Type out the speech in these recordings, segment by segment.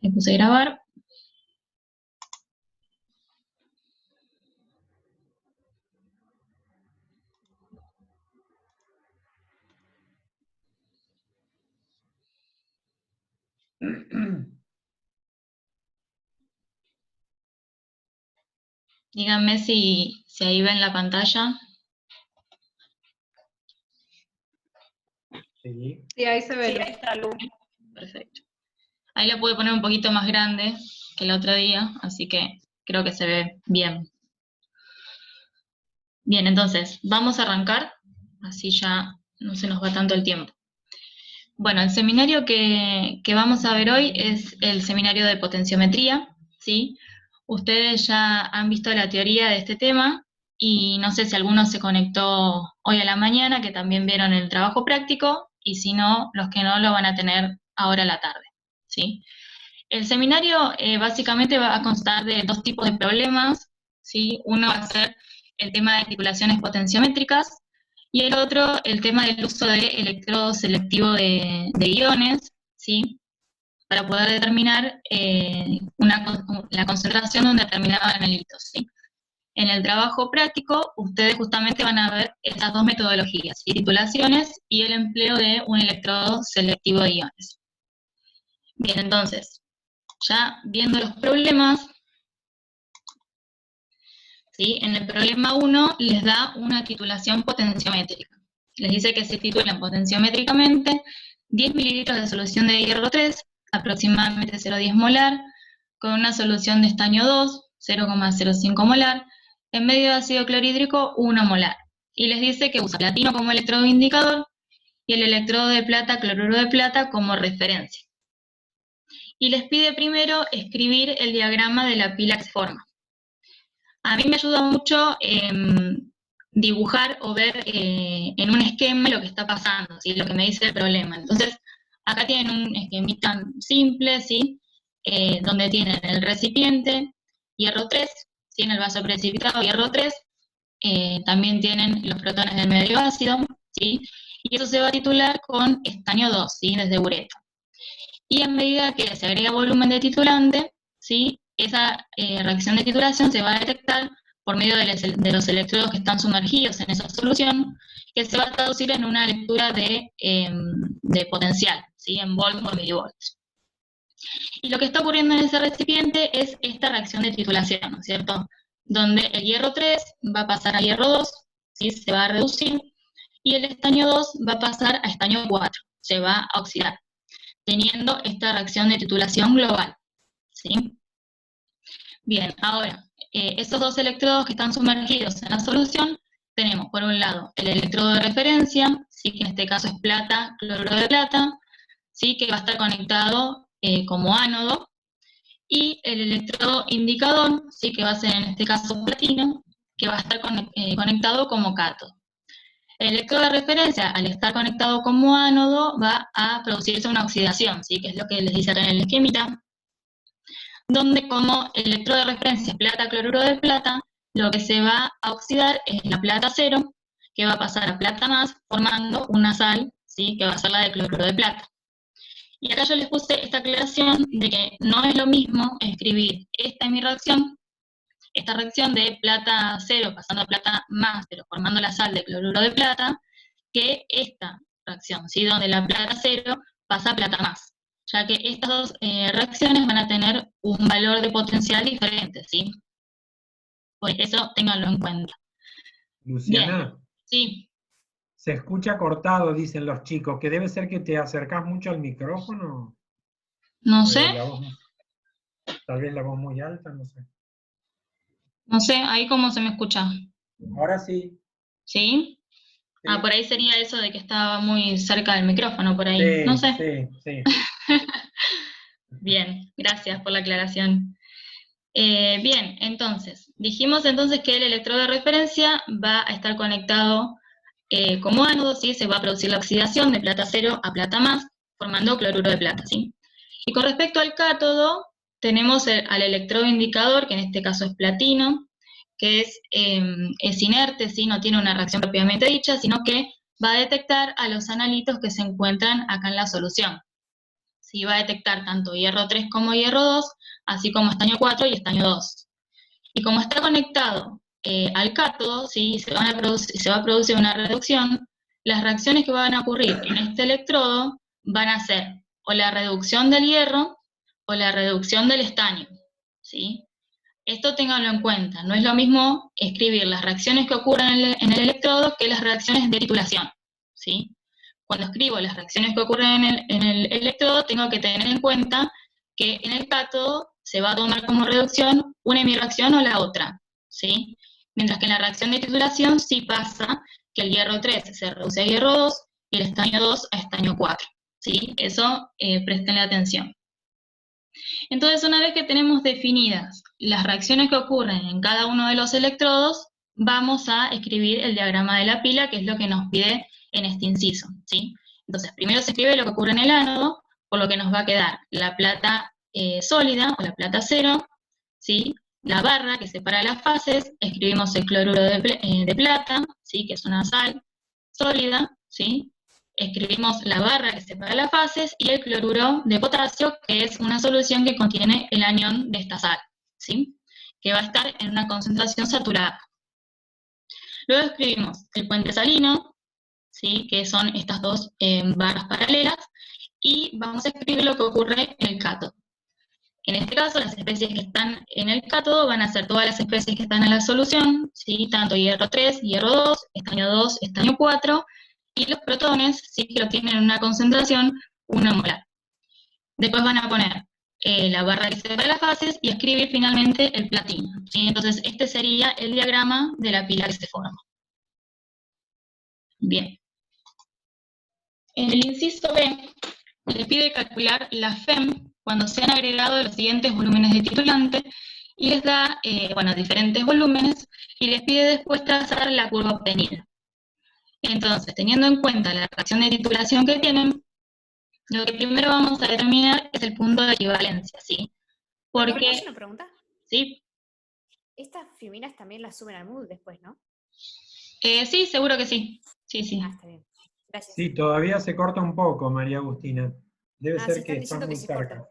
Le puse grabar. Díganme si ahí ven la pantalla. Sí. Sí, ahí se ve. Sí, ahí está Lu. Perfecto. Ahí la pude poner un poquito más grande que el otro día, así que creo que se ve bien. Bien, entonces, vamos a arrancar, así ya no se nos va tanto el tiempo. Bueno, el seminario que vamos a ver hoy es el seminario de potenciometría, ¿sí? Ustedes ya han visto la teoría de este tema y no sé si alguno se conectó hoy a la mañana, que también vieron el trabajo práctico, y si no, los que no lo van a tener ahora a la tarde, ¿sí? El seminario básicamente va a constar de dos tipos de problemas, ¿sí? Uno va a ser el tema de titulaciones potenciométricas y el otro el tema del uso de electrodo selectivo de iones, ¿sí? Para poder determinar la concentración de un determinado analito, ¿sí? En el trabajo práctico, ustedes justamente van a ver estas dos metodologías, ¿sí? Titulaciones y el empleo de un electrodo selectivo de iones. Bien, entonces, ya viendo los problemas, ¿sí? En el problema 1 les da una titulación potenciométrica. Les dice que se titulan potenciométricamente 10 mililitros de solución de hierro 3, aproximadamente 0,10 molar, con una solución de estaño 2, 0,05 molar, en medio de ácido clorhídrico 1 molar. Y les dice que usa platino como electrodo indicador y el electrodo de plata, cloruro de plata, como referencia. Y les pide primero escribir el diagrama de la pila que se forma. A mí me ayuda mucho dibujar o ver en un esquema lo que está pasando, ¿sí? Lo que me dice el problema. Entonces, acá tienen un esquemita simple, ¿sí? Donde tienen el recipiente, hierro 3, ¿sí? En el vaso precipitado, hierro 3, también tienen los protones del medio ácido, ¿sí? Y eso se va a titular con estaño 2, ¿sí? Desde ureto. Y a medida que se agrega volumen de titulante, ¿sí? Esa reacción de titulación se va a detectar por medio de los electrodos que están sumergidos en esa solución, que se va a traducir en una lectura de potencial, ¿sí? En volts por milivolts. Y lo que está ocurriendo en ese recipiente es esta reacción de titulación, ¿no es cierto? Donde el hierro 3 va a pasar a hierro 2, ¿sí? Se va a reducir, y el estaño 2 va a pasar a estaño 4, se va a oxidar, teniendo esta reacción de titulación global, ¿sí? Bien, ahora, estos dos electrodos que están sumergidos en la solución, tenemos por un lado el electrodo de referencia, ¿sí? Que en este caso es plata, cloruro de plata, ¿sí? Que va a estar conectado como ánodo, y el electrodo indicador, ¿sí? Que va a ser en este caso platino, que va a estar conectado como cátodo. El electrodo de referencia, al estar conectado como ánodo, va a producirse una oxidación, ¿sí? Que es lo que les dice acá en el esquemita, donde como el electrodo de referencia es plata, cloruro de plata, lo que se va a oxidar es la plata 0, que va a pasar a plata más, formando una sal, ¿sí? Que va a ser la de cloruro de plata. Y acá yo les puse esta aclaración de que no es lo mismo escribir esta es mi reacción, esta reacción de plata 0 pasando a plata más, pero formando la sal de cloruro de plata, que esta reacción, ¿sí? Donde la plata 0 pasa a plata más, ya que estas dos reacciones van a tener un valor de potencial diferente, ¿sí? Por eso ténganlo en cuenta. Luciana. Bien. Sí. Se escucha cortado, dicen los chicos, que debe ser que te acercás mucho al micrófono. No sé. Tal vez la voz muy alta, no sé. No sé, ahí cómo se me escucha. Ahora sí. ¿Sí? Sí. Ah, por ahí sería eso de que estaba muy cerca del micrófono, por ahí. Sí, No sé. sí. Bien, gracias por la aclaración. Bien, entonces, dijimos entonces que el electrodo de referencia va a estar conectado como ánodo, ¿sí? Se va a producir la oxidación de plata 0 a plata más, formando cloruro de plata, ¿sí? Y con respecto al cátodo, tenemos al electrodo indicador, que en este caso es platino, que es inerte, ¿sí? No tiene una reacción propiamente dicha, sino que va a detectar a los analitos que se encuentran acá en la solución, ¿sí? Va a detectar tanto hierro 3 como hierro 2, así como estaño 4 y estaño 2. Y como está conectado al cátodo, ¿sí? Se va a producir una reducción, las reacciones que van a ocurrir en este electrodo van a ser o la reducción del hierro o la reducción del estaño, ¿sí? Esto ténganlo en cuenta, no es lo mismo escribir las reacciones que ocurren en el electrodo que las reacciones de titulación, ¿sí? Cuando escribo las reacciones que ocurren en el electrodo, tengo que tener en cuenta que en el cátodo se va a tomar como reducción una hemireacción o la otra, ¿sí? Mientras que en la reacción de titulación sí pasa que el hierro 3 se reduce a hierro 2 y el estaño 2 a estaño 4, ¿sí? Eso prestenle atención. Entonces, una vez que tenemos definidas las reacciones que ocurren en cada uno de los electrodos, vamos a escribir el diagrama de la pila, que es lo que nos pide en este inciso, ¿sí? Entonces, primero se escribe lo que ocurre en el ánodo, por lo que nos va a quedar la plata sólida o la plata cero, ¿sí? La barra que separa las fases, escribimos el cloruro de plata, ¿sí? Que es una sal sólida, ¿sí? Escribimos la barra que separa las fases y el cloruro de potasio, que es una solución que contiene el anión de esta sal, ¿sí? Que va a estar en una concentración saturada. Luego escribimos el puente salino, ¿sí? Que son estas dos barras paralelas, y vamos a escribir lo que ocurre en el cátodo. En este caso, las especies que están en el cátodo van a ser todas las especies que están en la solución, ¿sí? Tanto hierro 3, hierro 2, estaño 2, estaño 4, y los protones, sí, que lo tienen en una concentración 1 molar. Después van a poner la barra que separa las fases y escribir finalmente el platino, ¿sí? Entonces, este sería el diagrama de la pila que se forma. Bien. En el inciso B, le pide calcular la FEM cuando se han agregado los siguientes volúmenes de titulante y les da, diferentes volúmenes y les pide después trazar la curva obtenida. Entonces, teniendo en cuenta la reacción de titulación que tienen, lo que primero vamos a determinar es el punto de equivalencia, ¿sí? ¿Puedo Porque, hacer una pregunta? ¿sí? Estas fiminas también las suben al Moodle después, ¿no? Sí, seguro que sí. Sí, sí. Ah, está bien. Gracias. Sí, todavía se corta un poco, María Agustina. Debe Sí, ser que están estás diciendo muy que se cerca. corta.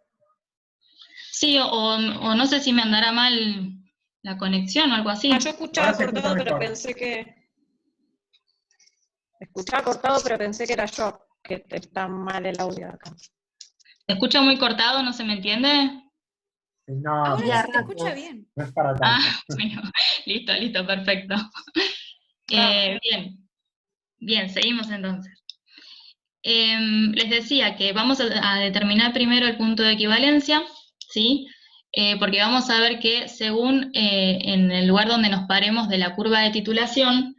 Sí, o no sé si me andará mal la conexión o algo así. Yo escuchaba Ahora se escucha cortado, pero mejor. pensé que... Escuchaba cortado, pero pensé que era yo, que está mal el audio acá. ¿Te escucho muy cortado? ¿No se me entiende? No, Ahora no, se te escucha bien. no es para tanto. Ah, bueno, listo, perfecto. Bien, seguimos entonces. Les decía que vamos a determinar primero el punto de equivalencia, ¿sí? Porque vamos a ver que según en el lugar donde nos paremos de la curva de titulación,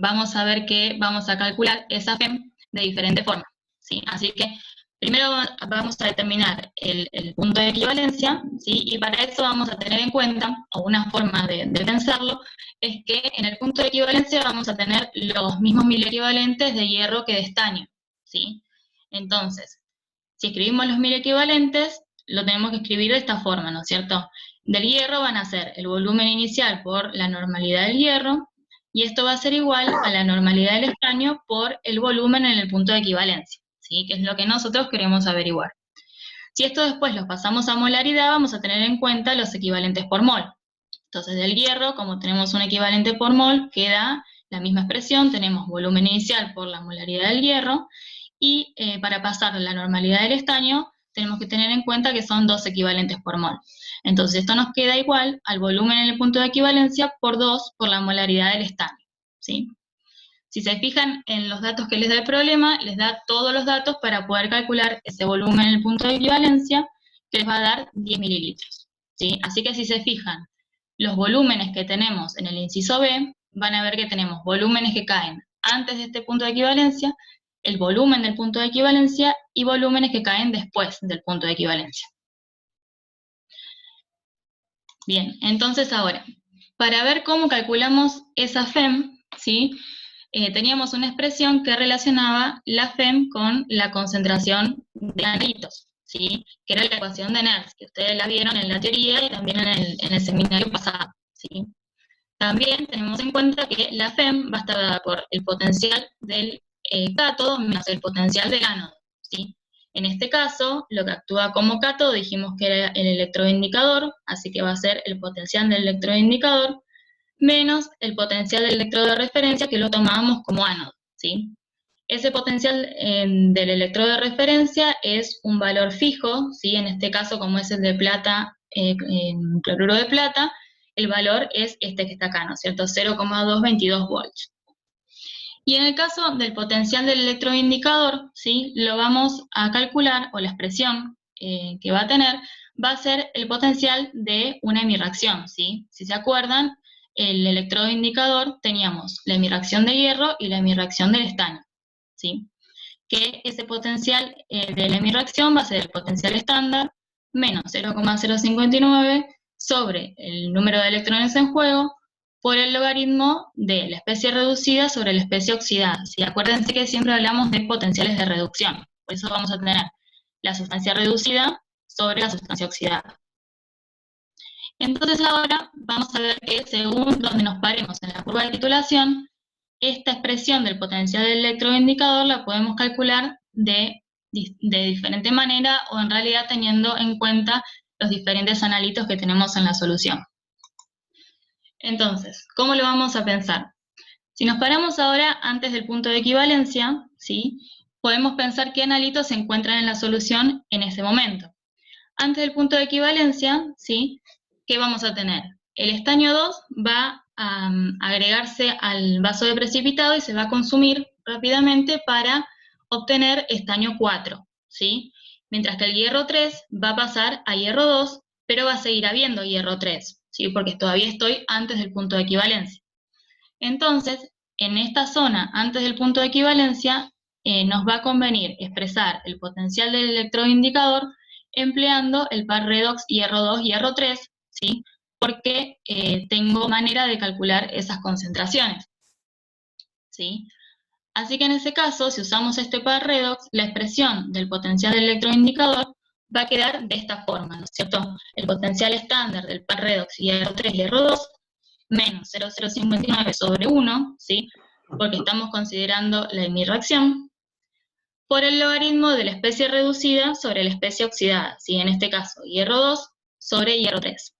vamos a ver que vamos a calcular esa FEM de diferente forma, ¿sí? Así que primero vamos a determinar el punto de equivalencia, ¿sí? Y para eso vamos a tener en cuenta, o una forma de pensarlo, es que en el punto de equivalencia vamos a tener los mismos mil equivalentes de hierro que de estaño, ¿sí? Entonces, si escribimos los mil equivalentes, lo tenemos que escribir de esta forma, ¿no es cierto? Del hierro van a ser el volumen inicial por la normalidad del hierro, y esto va a ser igual a la normalidad del estaño por el volumen en el punto de equivalencia, ¿sí? Que es lo que nosotros queremos averiguar. Si esto después lo pasamos a molaridad, vamos a tener en cuenta los equivalentes por mol. Entonces, del hierro, como tenemos un equivalente por mol, queda la misma expresión, tenemos volumen inicial por la molaridad del hierro, y para pasar la normalidad del estaño, tenemos que tener en cuenta que son 2 equivalentes por mol. Entonces, esto nos queda igual al volumen en el punto de equivalencia por 2 por la molaridad del estaño, ¿sí? Si se fijan en los datos que les da el problema, les da todos los datos para poder calcular ese volumen en el punto de equivalencia, que les va a dar 10 mililitros, ¿sí? Así que si se fijan, los volúmenes que tenemos en el inciso B, van a ver que tenemos volúmenes que caen antes de este punto de equivalencia, el volumen del punto de equivalencia y volúmenes que caen después del punto de equivalencia. Bien, entonces ahora, para ver cómo calculamos esa FEM, ¿sí? Teníamos una expresión que relacionaba la FEM con la concentración de analitos, ¿sí? Que era la ecuación de Nernst, que ustedes la vieron en la teoría y también en el seminario pasado, ¿sí? También tenemos en cuenta que la FEM va a estar dada por el potencial del cátodo menos el potencial del ánodo, ¿sí? En este caso, lo que actúa como cátodo dijimos que era el electroindicador, así que va a ser el potencial del electroindicador menos el potencial del electrodo de referencia, que lo tomábamos como ánodo, ¿sí? Ese potencial del electrodo de referencia es un valor fijo, ¿sí? En este caso, como es el de plata, cloruro de plata, el valor es este que está acá, ¿no es cierto? 0,222 volts. Y en el caso del potencial del electroindicador, ¿sí? Lo vamos a calcular, o la expresión que va a tener, va a ser el potencial de una hemirreacción, ¿sí? Si se acuerdan, el electrodo indicador teníamos la hemirreacción de hierro y la hemirreacción del estaño, ¿sí? Que ese potencial de la hemirreacción va a ser el potencial estándar menos 0,059 sobre el número de electrones en juego por el logaritmo de la especie reducida sobre la especie oxidada, ¿sí? Acuérdense que siempre hablamos de potenciales de reducción, por eso vamos a tener la sustancia reducida sobre la sustancia oxidada. Entonces ahora vamos a ver que según donde nos paremos en la curva de titulación, esta expresión del potencial del electroindicador la podemos calcular de diferente manera o en realidad teniendo en cuenta los diferentes analitos que tenemos en la solución. Entonces, ¿cómo lo vamos a pensar? Si nos paramos ahora antes del punto de equivalencia, ¿sí? Podemos pensar qué analitos se encuentran en la solución en ese momento. Antes del punto de equivalencia, ¿sí? ¿Qué vamos a tener? El estaño 2 va a agregarse al vaso de precipitado y se va a consumir rápidamente para obtener estaño 4, ¿sí? Mientras que el hierro 3 va a pasar a hierro 2, pero va a seguir habiendo hierro 3, ¿sí? Porque todavía estoy antes del punto de equivalencia. Entonces, en esta zona, antes del punto de equivalencia, nos va a convenir expresar el potencial del electroindicador empleando el par redox hierro 2, hierro 3, ¿sí? Porque tengo manera de calcular esas concentraciones, ¿sí? Así que en ese caso, si usamos este par redox, la expresión del potencial del electroindicador va a quedar de esta forma, ¿no es cierto? El potencial estándar del par redox hierro 3, hierro 2, menos 0,059 sobre 1, ¿sí? Porque estamos considerando la hemirreacción, por el logaritmo de la especie reducida sobre la especie oxidada, ¿sí? En este caso, hierro 2 sobre hierro 3.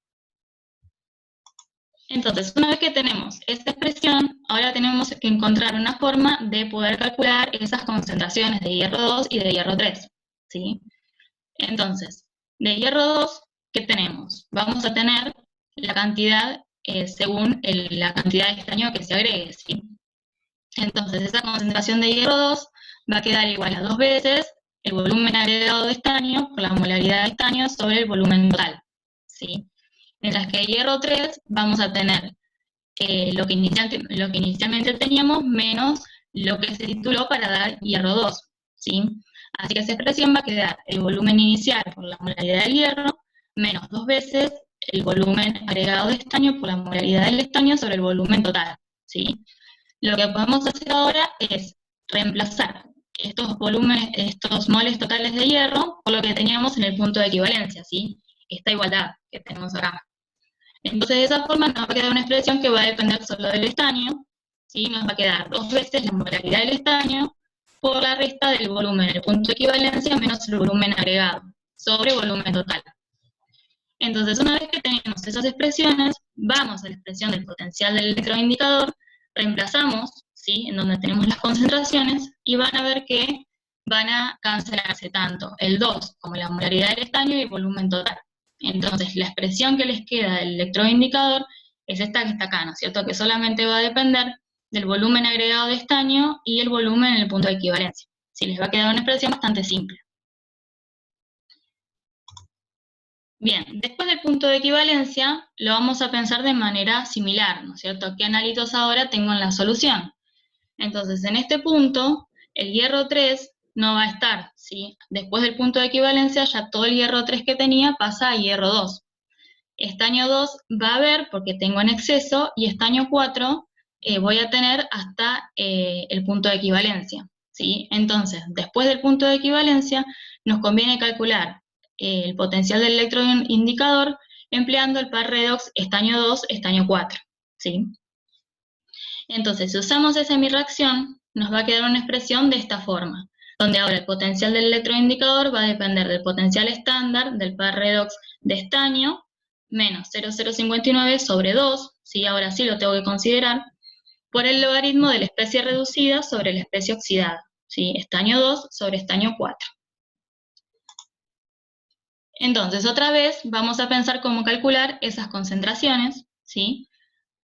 Entonces, una vez que tenemos esta expresión, ahora tenemos que encontrar una forma de poder calcular esas concentraciones de hierro 2 y de hierro 3, ¿sí? Entonces, de hierro 2, ¿qué tenemos? Vamos a tener la cantidad según la cantidad de estaño que se agregue, ¿sí? Entonces, esa concentración de hierro 2 va a quedar igual a 2 veces el volumen agregado de estaño por la molaridad de estaño sobre el volumen total, ¿sí? Mientras que hierro 3 vamos a tener lo que inicialmente teníamos menos lo que se tituló para dar hierro 2, ¿sí? Así que esa expresión va a quedar el volumen inicial por la molaridad del hierro menos 2 veces el volumen agregado de estaño por la molaridad del estaño sobre el volumen total, ¿sí? Lo que podemos hacer ahora es reemplazar estos volúmenes, estos moles totales de hierro por lo que teníamos en el punto de equivalencia, ¿sí? Esta igualdad que tenemos acá. Entonces, de esa forma nos va a quedar una expresión que va a depender solo del estaño, ¿sí? Nos va a quedar 2 veces la molaridad del estaño por la resta del volumen, el punto de equivalencia, menos el volumen agregado, sobre volumen total. Entonces, una vez que tenemos esas expresiones, vamos a la expresión del potencial del electroindicador, reemplazamos, ¿sí? En donde tenemos las concentraciones, y van a ver que van a cancelarse tanto el 2 como la molaridad del estaño y el volumen total. Entonces, la expresión que les queda del electroindicador es esta que está acá, ¿no es cierto? Que solamente va a depender del volumen agregado de estaño y el volumen en el punto de equivalencia. Sí, les va a quedar una expresión bastante simple. Bien, después del punto de equivalencia, lo vamos a pensar de manera similar, ¿no es cierto? ¿Qué analitos ahora tengo en la solución? Entonces, en este punto, el hierro 3 no va a estar, ¿sí? Después del punto de equivalencia, ya todo el hierro 3 que tenía pasa a hierro 2. Estaño 2 va a haber porque tengo en exceso, y estaño 4 voy a tener hasta el punto de equivalencia, ¿sí? Entonces, después del punto de equivalencia, nos conviene calcular el potencial del electroindicador empleando el par redox estaño 2, estaño 4, ¿sí? Entonces, si usamos esa hemirreacción, nos va a quedar una expresión de esta forma, donde ahora el potencial del electroindicador va a depender del potencial estándar del par redox de estaño, menos 0,059 sobre 2, ¿sí? Ahora sí lo tengo que considerar, por el logaritmo de la especie reducida sobre la especie oxidada, ¿sí? Estaño 2 sobre estaño 4. Entonces, otra vez, vamos a pensar cómo calcular esas concentraciones, ¿sí?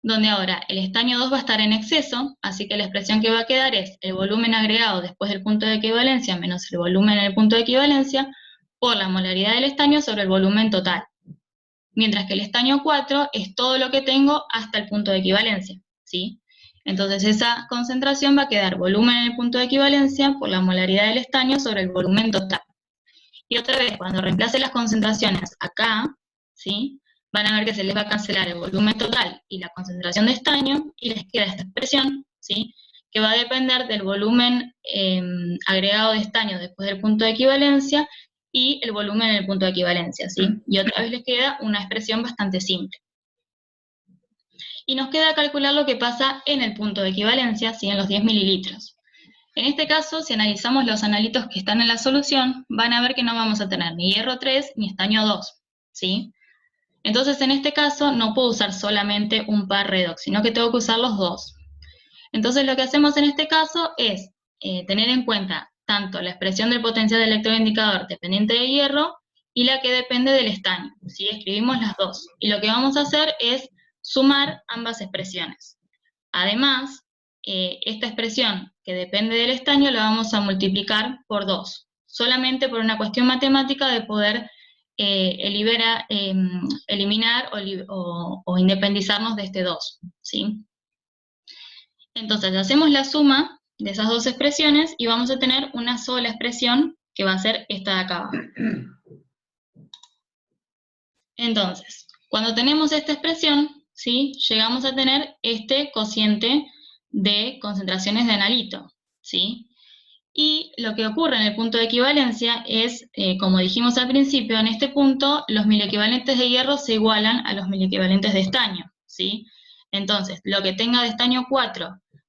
Donde ahora el estaño 2 va a estar en exceso, así que la expresión que va a quedar es el volumen agregado después del punto de equivalencia menos el volumen en el punto de equivalencia por la molaridad del estaño sobre el volumen total. Mientras que el estaño 4 es todo lo que tengo hasta el punto de equivalencia, ¿sí? Entonces esa concentración va a quedar volumen en el punto de equivalencia por la molaridad del estaño sobre el volumen total. Y otra vez, cuando reemplace las concentraciones acá, ¿sí? Van a ver que se les va a cancelar el volumen total y la concentración de estaño, y les queda esta expresión, ¿sí? Que va a depender del volumen agregado de estaño después del punto de equivalencia y el volumen en el punto de equivalencia, ¿sí? Y otra vez les queda una expresión bastante simple. Y nos queda calcular lo que pasa en el punto de equivalencia, ¿sí? En los 10 mililitros. En este caso, si analizamos los analitos que están en la solución, van a ver que no vamos a tener ni hierro 3 ni estaño 2, ¿sí? Entonces, en este caso, no puedo usar solamente un par redox, sino que tengo que usar los dos. Entonces, lo que hacemos en este caso es tener en cuenta tanto la expresión del potencial del electroindicador dependiente de hierro y la que depende del estaño, ¿sí? Escribimos las dos. Y lo que vamos a hacer es sumar ambas expresiones. Además, esta expresión que depende del estaño la vamos a multiplicar por 2, solamente por una cuestión matemática de poder eliminar o independizarnos de este 2, ¿sí? Entonces, hacemos la suma de esas dos expresiones y vamos a tener una sola expresión que va a ser esta de acá abajo. Entonces, cuando tenemos esta expresión, ¿sí? Llegamos a tener este cociente de concentraciones de analito, ¿sí? Y lo que ocurre en el punto de equivalencia es, como dijimos al principio, en este punto los miliequivalentes de hierro se igualan a los miliequivalentes de estaño, ¿sí? Entonces, lo que tenga de estaño 4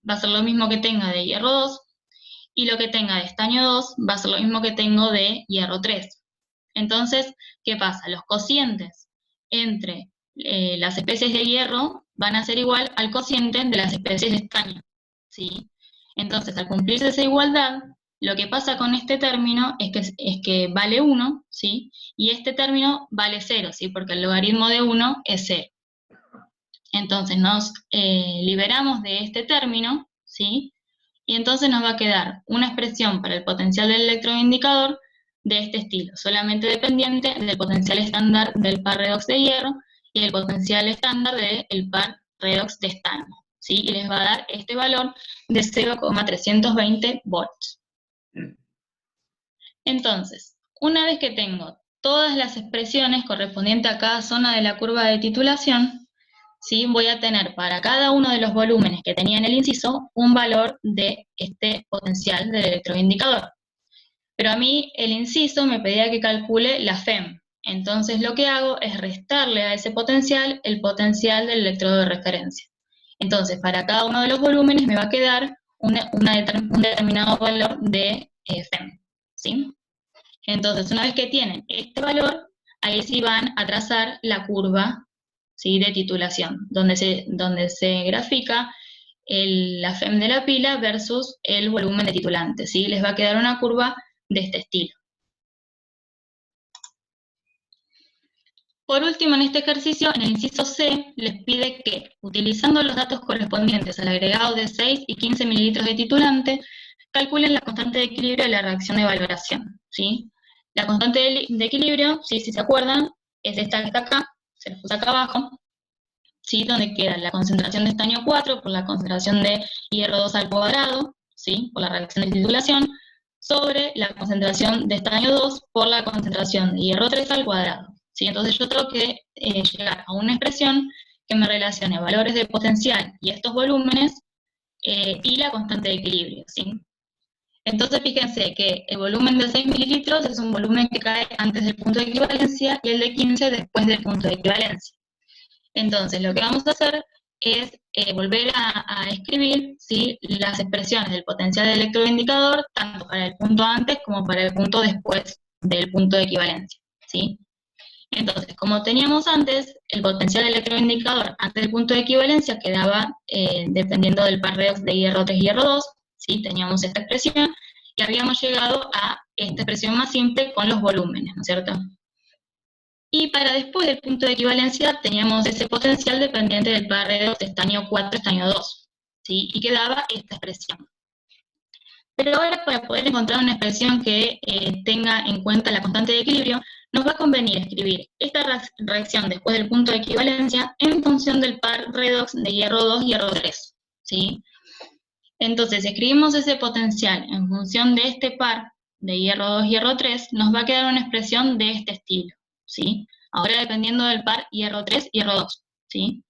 va a ser lo mismo que tenga de hierro 2, y lo que tenga de estaño 2 va a ser lo mismo que tengo de hierro 3. Entonces, ¿qué pasa? Los cocientes entre las especies de hierro van a ser igual al cociente de las especies de estaño, ¿sí? Entonces, al cumplirse esa igualdad, lo que pasa con este término es que vale 1, ¿sí? Y este término vale 0, ¿sí? Porque el logaritmo de 1 es 0. Entonces, nos liberamos de este término, ¿sí? Y entonces nos va a quedar una expresión para el potencial del electroindicador de este estilo, solamente dependiente del potencial estándar del par redox de hierro y el potencial estándar del par redox de estaño, ¿sí? Y les va a dar este valor de 0,320 volts. Entonces, una vez que tengo todas las expresiones correspondientes a cada zona de la curva de titulación, ¿sí? Voy a tener para cada uno de los volúmenes que tenía en el inciso un valor de este potencial del electroindicador. Pero a mí el inciso me pedía que calcule la FEM. Entonces lo que hago es restarle a ese potencial el potencial del electrodo de referencia. Entonces para cada uno de los volúmenes me va a quedar un determinado valor de FEM, ¿sí? Entonces una vez que tienen este valor, ahí sí van a trazar la curva, ¿sí? De titulación, donde se grafica la FEM de la pila versus el volumen de titulante, ¿sí? Les va a quedar una curva de este estilo. Por último, en este ejercicio, en el inciso C, les pide que, utilizando los datos correspondientes al agregado de 6 y 15 mililitros de titulante, calculen la constante de equilibrio de la reacción de valoración, ¿sí? La constante de equilibrio, ¿sí? Si se acuerdan, es esta que está acá, se les puse acá abajo, ¿sí? Donde queda la concentración de estaño 4 por la concentración de hierro 2 al cuadrado, ¿sí? Por la reacción de titulación, sobre la concentración de estaño 2 por la concentración de hierro 3 al cuadrado, ¿sí? Entonces yo tengo que llegar a una expresión que me relacione valores de potencial y estos volúmenes y la constante de equilibrio, ¿sí? Entonces fíjense que el volumen de 6 mililitros es un volumen que cae antes del punto de equivalencia y el de 15 después del punto de equivalencia. Entonces lo que vamos a hacer es volver a escribir, ¿sí?, las expresiones del potencial del electroindicador, tanto para el punto antes como para el punto después del punto de equivalencia, ¿sí? Entonces, como teníamos antes, el potencial electroindicador antes del punto de equivalencia quedaba dependiendo del par redox de hierro 3 y hierro 2, ¿sí? Teníamos esta expresión, y habíamos llegado a esta expresión más simple con los volúmenes, ¿no es cierto? Y para después del punto de equivalencia teníamos ese potencial dependiente del par redox de estaño 4, estaño 2, ¿sí? Y quedaba esta expresión. Pero ahora, para poder encontrar una expresión que tenga en cuenta la constante de equilibrio, nos va a convenir escribir esta reacción después del punto de equivalencia en función del par redox de hierro 2 y hierro 3, ¿sí? Entonces, si escribimos ese potencial en función de este par de hierro 2 y hierro 3, nos va a quedar una expresión de este estilo, ¿sí? Ahora dependiendo del par hierro 3 y hierro 2, ¿sí?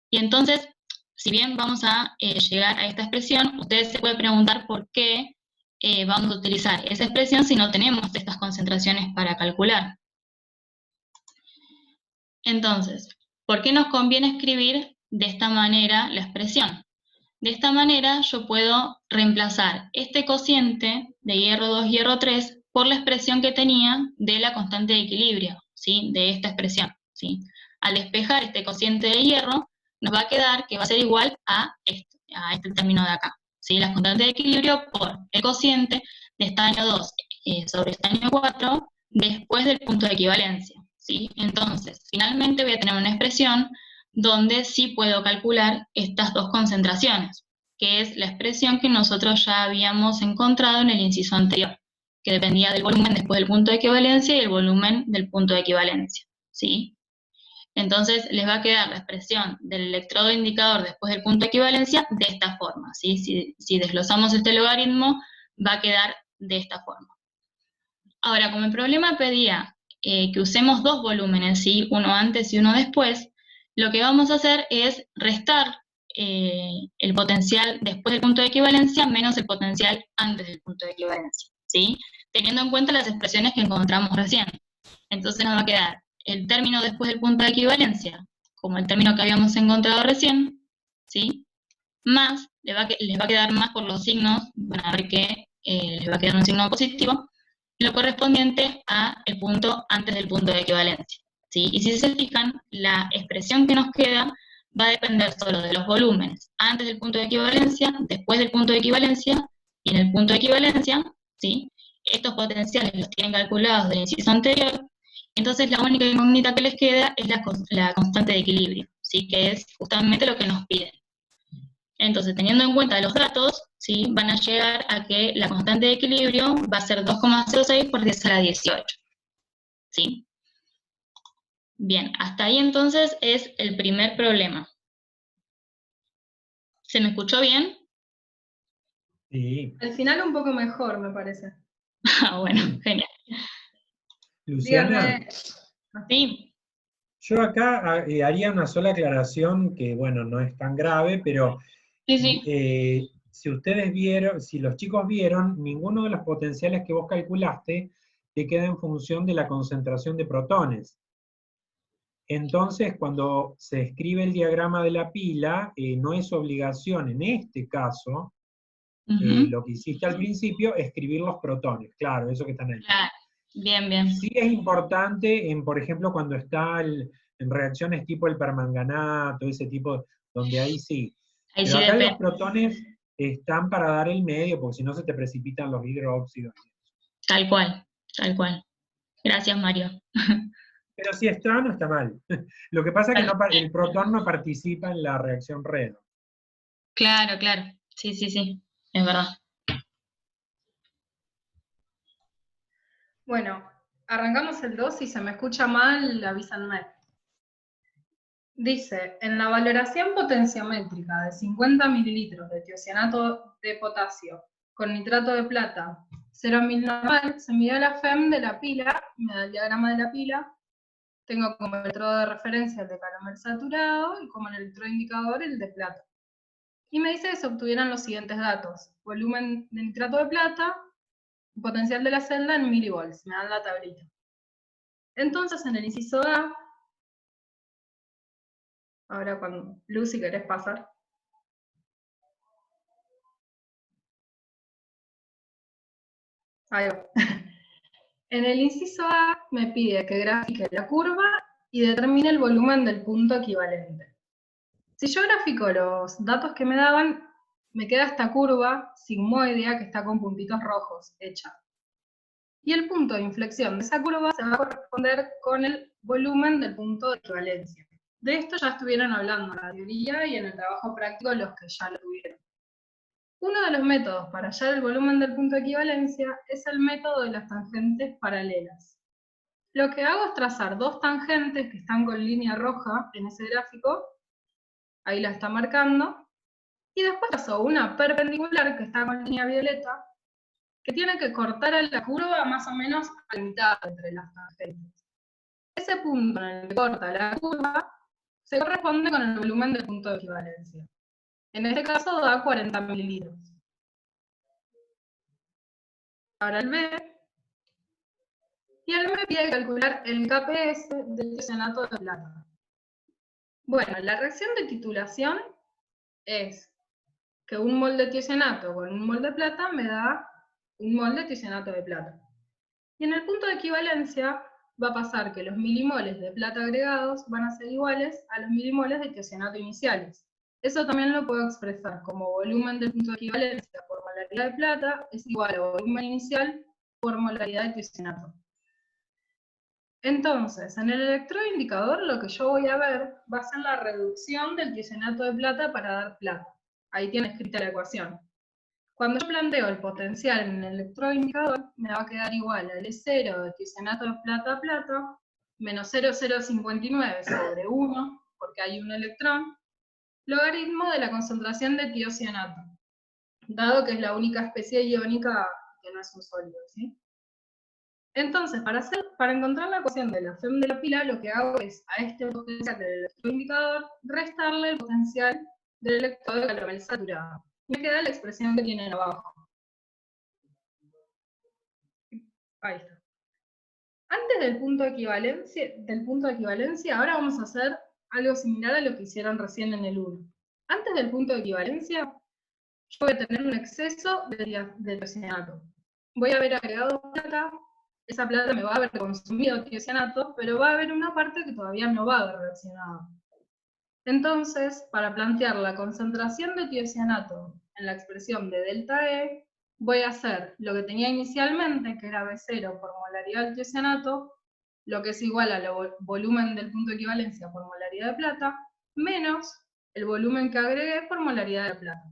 Y entonces, si bien vamos a llegar a esta expresión, ustedes se pueden preguntar por qué vamos a utilizar esa expresión si no tenemos estas concentraciones para calcular. Entonces, ¿por qué nos conviene escribir de esta manera la expresión? De esta manera yo puedo reemplazar este cociente de hierro 2 y hierro 3 por la expresión que tenía de la constante de equilibrio, ¿sí?, de esta expresión, ¿sí? Al despejar este cociente de hierro, nos va a quedar que va a ser igual a este término de acá, ¿sí? La constante de equilibrio por el cociente de estaño 2 sobre estaño 4 después del punto de equivalencia, ¿sí? Entonces, finalmente voy a tener una expresión donde sí puedo calcular estas dos concentraciones, que es la expresión que nosotros ya habíamos encontrado en el inciso anterior, que dependía del volumen después del punto de equivalencia y el volumen del punto de equivalencia, ¿sí? Entonces les va a quedar la expresión del electrodo indicador después del punto de equivalencia de esta forma, ¿sí? Si desglosamos este logaritmo, va a quedar de esta forma. Ahora, como el problema pedía que usemos dos volúmenes, ¿sí?, uno antes y uno después, lo que vamos a hacer es restar el potencial después del punto de equivalencia menos el potencial antes del punto de equivalencia, ¿sí?, teniendo en cuenta las expresiones que encontramos recién. Entonces nos va a quedar el término después del punto de equivalencia, como el término que habíamos encontrado recién, ¿sí?, más, les va a quedar más por los signos, van a ver que les va a quedar un signo positivo, lo correspondiente a el punto antes del punto de equivalencia, ¿sí? Y si se fijan, la expresión que nos queda va a depender solo de los volúmenes antes del punto de equivalencia, después del punto de equivalencia, y en el punto de equivalencia, ¿sí? Estos potenciales los tienen calculados del inciso anterior, entonces la única incógnita que les queda es la constante de equilibrio, ¿sí?, que es justamente lo que nos piden. Entonces, teniendo en cuenta los datos, ¿sí?, van a llegar a que la constante de equilibrio va a ser 2,06 por 10 a la 18. ¿Sí? Bien, hasta ahí entonces es el primer problema. ¿Se me escuchó bien? Sí. Al final un poco mejor, me parece. Ah, bueno, genial. Luciana, Díganme, Sí, yo acá haría una sola aclaración que, bueno, no es tan grave, pero sí. si ustedes vieron, si los chicos vieron, ninguno de los potenciales que vos calculaste te queda en función de la concentración de protones. Entonces, cuando se escribe el diagrama de la pila, no es obligación, en este caso, lo que hiciste al principio, escribir los protones, claro, eso que están ahí. Claro. Bien. Sí es importante, por ejemplo, cuando está en reacciones tipo el permanganato, ese tipo, donde ahí sí. Ahí Pero sí acá los depende. protones están para dar el medio, porque si no se te precipitan los hidróxidos. Tal cual. Gracias, Mario. Pero si está, no está mal. Lo que pasa es que el protón no participa en la reacción redox. Claro. Sí, es verdad. bueno, arrancamos el 2, si se me escucha mal, avísenme. Dice, en la valoración potenciométrica de 50 mililitros de tiocianato de potasio con nitrato de plata, 0,000 normal, se midió la FEM de la pila, me da el diagrama de la pila, tengo como electrodo de referencia el de calomel saturado y como electrodo indicador el de plata. Y me dice que se obtuvieran los siguientes datos: volumen de nitrato de plata, potencial de la celda en milivolts, me dan la tablita. Entonces, en el inciso A, Ahora cuando, Lucy, ¿querés pasar? Ahí va. En el inciso A me pide que grafique la curva y determine el volumen del punto equivalente. Si yo grafico los datos que me daban, me queda esta curva sigmoidea que está con puntitos rojos hecha. Y el punto de inflexión de esa curva se va a corresponder con el volumen del punto de equivalencia. De esto ya estuvieron hablando en la teoría y en el trabajo práctico los que ya lo tuvieron. Uno de los métodos para hallar el volumen del punto de equivalencia es el método de las tangentes paralelas. Lo que hago es trazar dos tangentes que están con línea roja en ese gráfico, ahí la está marcando, y después trazo una perpendicular que está con línea violeta, que tiene que cortar a la curva más o menos a la mitad entre las tangentes. Ese punto en el que corta la curva se corresponde con el volumen del punto de equivalencia. En este caso da 40 mililitros. Ahora el B, y el B me pide calcular el KPS del tiocianato de plata. Bueno, la reacción de titulación es que un mol de tiocianato con un mol de plata me da un mol de tiocianato de plata. Y en el punto de equivalencia va a pasar que los milimoles de plata agregados van a ser iguales a los milimoles de tiocianato iniciales. Eso también lo puedo expresar como volumen del punto de equivalencia por molaridad de plata es igual a volumen inicial por molaridad de tiocianato. Entonces, en el electroindicador lo que yo voy a ver va a ser la reducción del tiocianato de plata para dar plata. Ahí tiene escrita la ecuación. Cuando yo planteo el potencial en el electroindicador, me va a quedar igual al E0 de tiocianato de plata a plata, menos 0,059 sobre 1, porque hay un electrón, logaritmo de la concentración de tiocianato, dado que es la única especie iónica que no es un sólido, ¿sí? Entonces, para encontrar la ecuación de la FEM de la pila, lo que hago es a este potencial del electroindicador restarle el potencial del electrodo de calomel saturado. Y me queda la expresión que tienen abajo. Ahí está. Antes del punto de equivalencia, ahora vamos a hacer algo similar a lo que hicieron recién en el 1. Antes del punto de equivalencia, yo voy a tener un exceso de tiocianato. Voy a haber agregado plata, esa plata me va a haber consumido tiocianato, pero va a haber una parte que todavía no va a haber reaccionado. Entonces, para plantear la concentración de tiocianato en la expresión de delta E, voy a hacer lo que tenía inicialmente, que era B0 por molaridad del tiocianato, lo que es igual al volumen del punto de equivalencia por molaridad de plata, menos el volumen que agregué por molaridad de plata,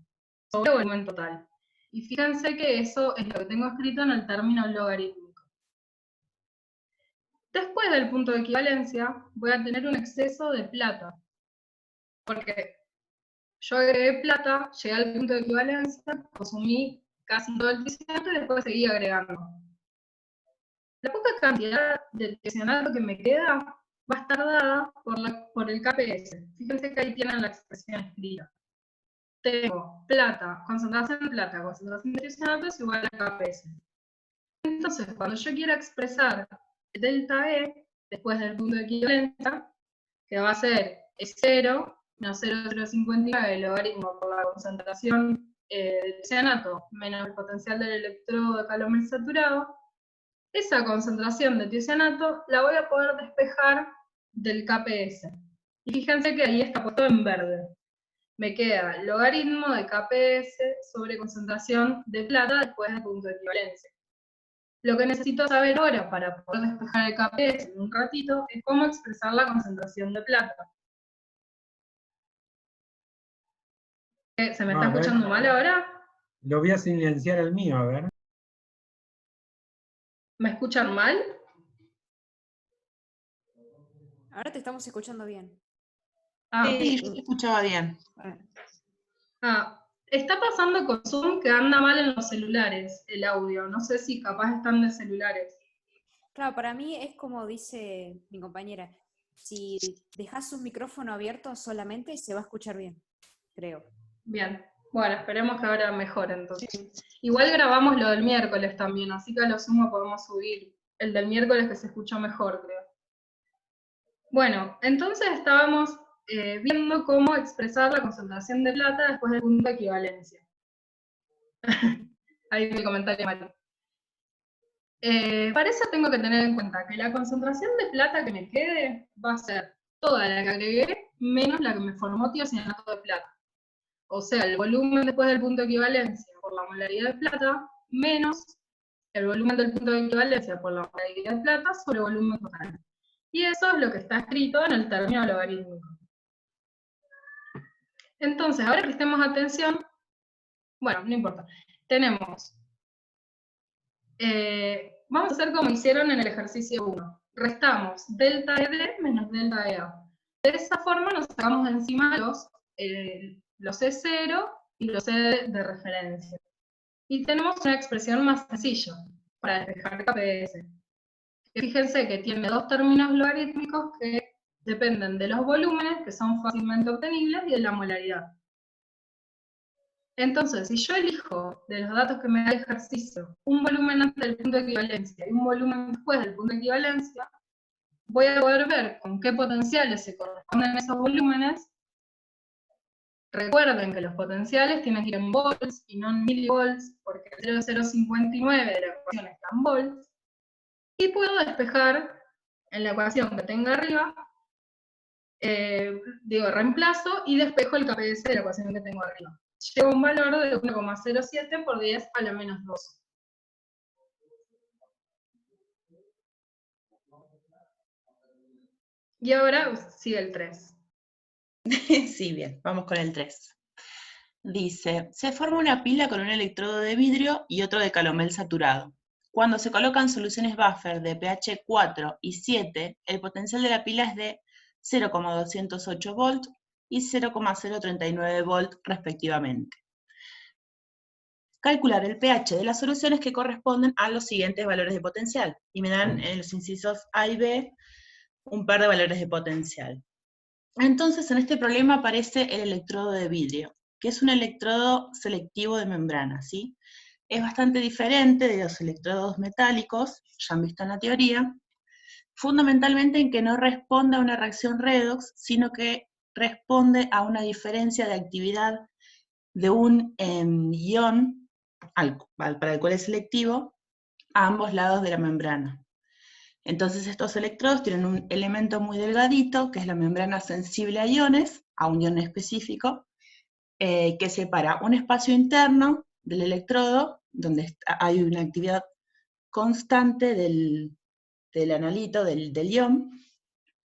sobre el volumen total. Y fíjense que eso es lo que tengo escrito en el término logarítmico. Después del punto de equivalencia, voy a tener un exceso de plata, porque yo agregué plata, llegué al punto de equivalencia, consumí casi todo el tiocianato y después seguí agregando. La poca cantidad de tiocianato que me queda va a estar dada por el KPS. Fíjense que ahí tienen la expresión escrita. Tengo plata, concentración de plata, concentración de tiocianato es igual a KPS. Entonces, cuando yo quiera expresar delta E, después del punto de equivalencia, que va a ser E0, menos 0,059 el logaritmo por la concentración del tiocianato menos el potencial del electrodo de calomel saturado, esa concentración de tiocianato la voy a poder despejar del KPS. Y fíjense que ahí está puesto en verde. Me queda logaritmo de KPS sobre concentración de plata después del punto de equivalencia. Lo que necesito saber ahora para poder despejar el KPS en un ratito es cómo expresar la concentración de plata. ¿Se me está escuchando mal ahora? Lo voy a silenciar el mío, a ver. ¿Me escuchan mal? Ahora te estamos escuchando bien. Sí, yo te escuchaba bien. Está pasando con Zoom que anda mal en los celulares el audio. No sé si capaz están de celulares. Claro, para mí es como dice mi compañera, si dejas un micrófono abierto solamente se va a escuchar bien, creo. Bien, bueno, esperemos que ahora mejore entonces. Sí. Igual grabamos lo del miércoles también, así que a lo sumo podemos subir el del miércoles que se escuchó mejor, creo. Bueno, entonces estábamos viendo cómo expresar la concentración de plata después del punto de equivalencia. Ahí mi comentario mal. Para eso tengo que tener en cuenta que la concentración de plata que me quede va a ser toda la que agregué menos la que me formó tiocianato de plata. O sea, el volumen después del punto de equivalencia por la molaridad de plata menos el volumen del punto de equivalencia por la molaridad de plata sobre el volumen total. Y eso es lo que está escrito en el término logarítmico. Entonces, ahora prestemos atención. Bueno, no importa. Tenemos... vamos a hacer como hicieron en el ejercicio 1. Restamos delta ED menos delta EA. De esa forma nos sacamos de encima los E0 y los E de referencia. Y tenemos una expresión más sencilla para despejar KPS. Fíjense que tiene dos términos logarítmicos que dependen de los volúmenes, que son fácilmente obtenibles, y de la molaridad. Entonces, si yo elijo de los datos que me da el ejercicio un volumen antes del punto de equivalencia y un volumen después del punto de equivalencia, voy a poder ver con qué potenciales se corresponden esos volúmenes. Recuerden que los potenciales tienen que ir en volts y no en milivolts, porque el 0,059 de la ecuación está en volts. Y puedo despejar en la ecuación que tenga arriba, reemplazo y despejo el KPS de la ecuación que tengo arriba. Llevo un valor de 1,07 por 10 a la menos 12. Y ahora sigue el 3. Sí, bien, vamos con el 3. Dice, se forma una pila con un electrodo de vidrio y otro de calomel saturado. Cuando se colocan soluciones buffer de pH 4 y 7, el potencial de la pila es de 0,208 volt y 0,039 volt respectivamente. Calcular el pH de las soluciones que corresponden a los siguientes valores de potencial. Y me dan en los incisos A y B un par de valores de potencial. Entonces, en este problema aparece el electrodo de vidrio, que es un electrodo selectivo de membrana, ¿sí? Es bastante diferente de los electrodos metálicos, ya han visto en la teoría, fundamentalmente en que no responde a una reacción redox, sino que responde a una diferencia de actividad de un ion, para el cual es selectivo, a ambos lados de la membrana. Entonces estos electrodos tienen un elemento muy delgadito, que es la membrana sensible a iones, a un ion específico, que separa un espacio interno del electrodo, donde hay una actividad constante del analito, del ion,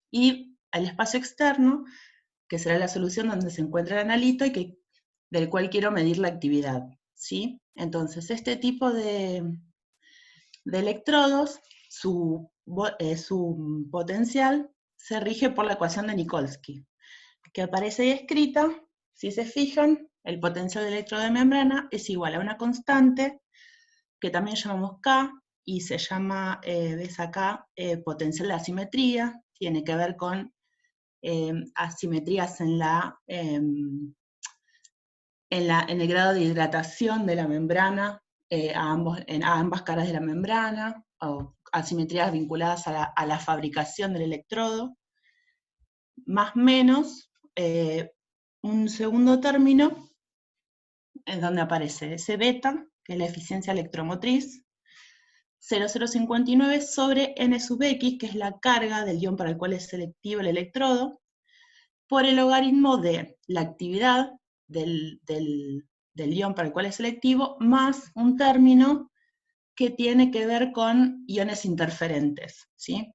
y al espacio externo, que será la solución donde se encuentra el analito y del cual quiero medir la actividad, ¿sí? Entonces este tipo de electrodos, su potencial se rige por la ecuación de Nikolsky, que aparece ahí escrita. Si se fijan, el potencial del electrodo de membrana es igual a una constante, que también llamamos K, y se llama, ves acá, potencial de asimetría. Tiene que ver con asimetrías en el grado de hidratación de la membrana, a ambas caras de la membrana, o asimetrías vinculadas a la fabricación del electrodo, más menos un segundo término, en donde aparece ese beta, que es la eficiencia electromotriz, 0,059 sobre n sub x, que es la carga del ion para el cual es selectivo el electrodo, por el logaritmo de la actividad del ion para el cual es selectivo, más un término que tiene que ver con iones interferentes, ¿sí?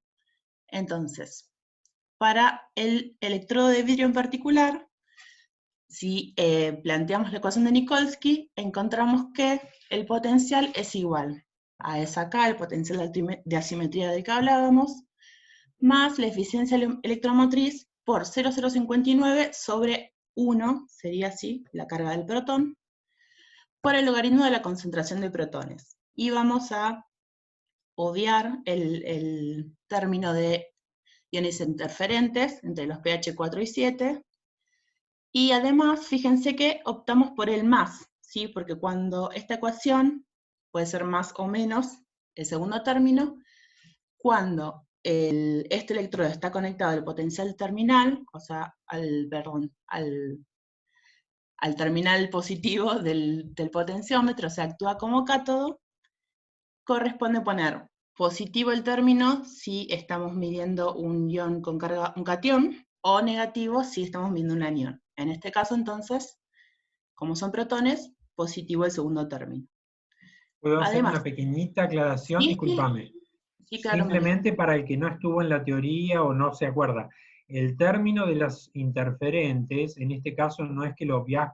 Entonces, para el electrodo de vidrio en particular, si planteamos la ecuación de Nikolsky, encontramos que el potencial es igual a esa acá, el potencial de asimetría del que hablábamos, más la eficiencia electromotriz por 0,059 sobre 1, sería así, la carga del protón, por el logaritmo de la concentración de protones. Y vamos a obviar el término de iones interferentes entre los pH 4 y 7, y además, fíjense que optamos por el más, ¿sí? Porque cuando esta ecuación puede ser más o menos el segundo término, cuando este electrodo está conectado al potencial terminal, o sea, al terminal positivo del potenciómetro, o sea, actúa como cátodo, corresponde poner positivo el término si estamos midiendo un ion con carga, un catión, o negativo si estamos midiendo un anión. En este caso, entonces, como son protones, positivo el segundo término. ¿Puedo hacer Además, una pequeñita aclaración? sí, Discúlpame. sí, claro, María. Simplemente para el que no estuvo en la teoría o no se acuerda. El término de las interferentes, en este caso no es que lo obviás